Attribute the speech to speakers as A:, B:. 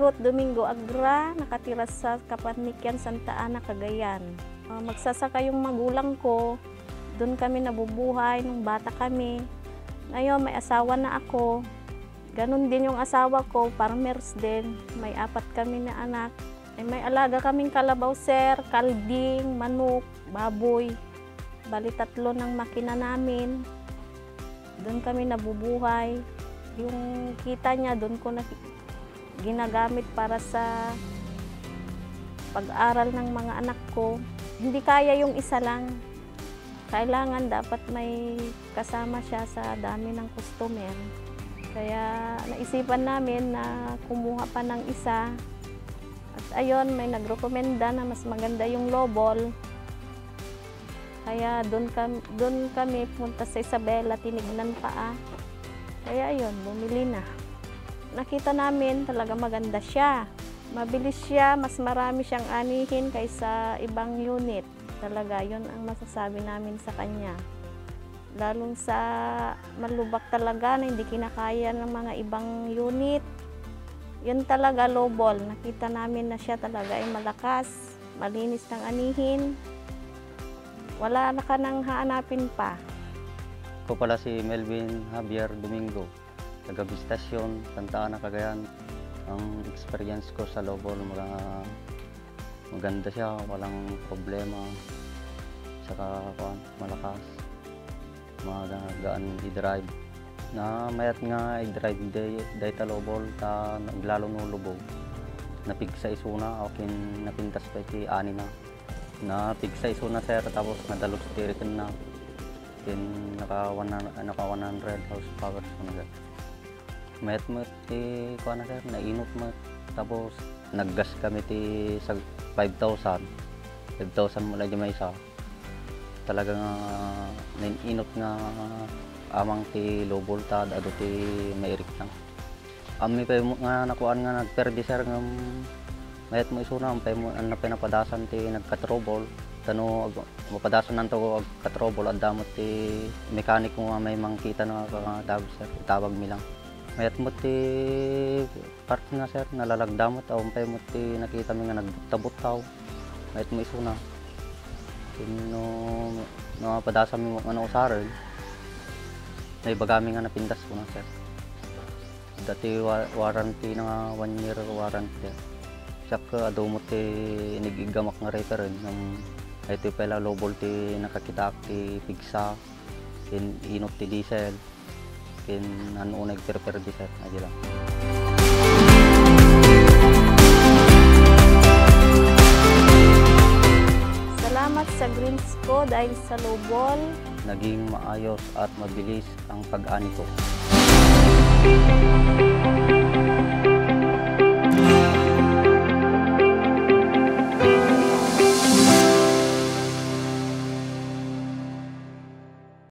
A: Ruth Domingo Agra, nakatira sa Kapanikyan, Santa Ana, Cagayan. Magsasaka yung magulang ko, doon kami nabubuhay nung bata kami. Ngayon may asawa na ako, ganun din yung asawa ko, farmers din, may 4 kami na anak. May alaga kaming kalabaw, sir, kalding, manok, baboy. Bali 3 ng makina namin. Doon kami nabubuhay. Yung kita niya, doon ko na ginagamit para sa pag-aral ng mga anak ko. Hindi kaya yung isa lang. Kailangan dapat may kasama siya sa dami ng customer. Kaya naisipan namin na kumuha pa ng isa. At ayun, may nagrekomenda na mas maganda yung lobol. Kaya doon kami punta sa Isabela, tinignan pa. Kaya ayun, bumili na. Nakita namin talaga maganda siya. Mabilis siya, mas marami siyang anihin kaysa ibang unit. Talaga, yun ang masasabi namin sa kanya. Lalong sa malubak talaga na hindi kinakaya ng mga ibang unit. Yun talaga, lowball. Nakita namin na siya talaga ay malakas, malinis ng anihin. Wala na ka nang haanapin pa.
B: Ako pala si Melvin Javier Domingo, taga Bistasyon, Santa Ana, Cagayan. Ang experience ko sa lowball, maganda siya, walang problema. Saka malakas, magaan i-drive. Na mayat nga i-drive day ta lowball, ta naglalo no lubog. Napigsa isuna, akin napintas pa iti ani na. Napigsa isuna sir, tapos nadalog sa tirikan na. Naka 100 horsepower so nagat. Mayat mo ti kuha na sir, nainot mo. Tapos naggas kami ti 5,000. 5,000 mula di may isa. Talagang nainot nga amang ti low voltage ado ti mairik na. Ami pa nga nakuan nga nagperdi sir nga mayat mo isuna pay mo an napadasan ti nagka-trouble. Tano mapadasan nanto ka-trouble at damot ti mekaniko nga may mangkita na tawag mi lang. Mayat mo ti part nga sir nalalagdamot aw pay mo ti nakita mi nga nagtabot-taw. Mayat mo isuna. No padasa mi ano usaran. May bagami nga napindas ko na sir. Dati warranty na 1 year warranty. Saka adomot ti nigigamak nga repair ng ito pala low voltage nakakita ti pigsa inot ti diesel kin ano nag-repair diesel aja lang.
A: Salamat sa Greensco dahil sa lowball.
B: Naging maayos at mabilis ang pag-ani ko.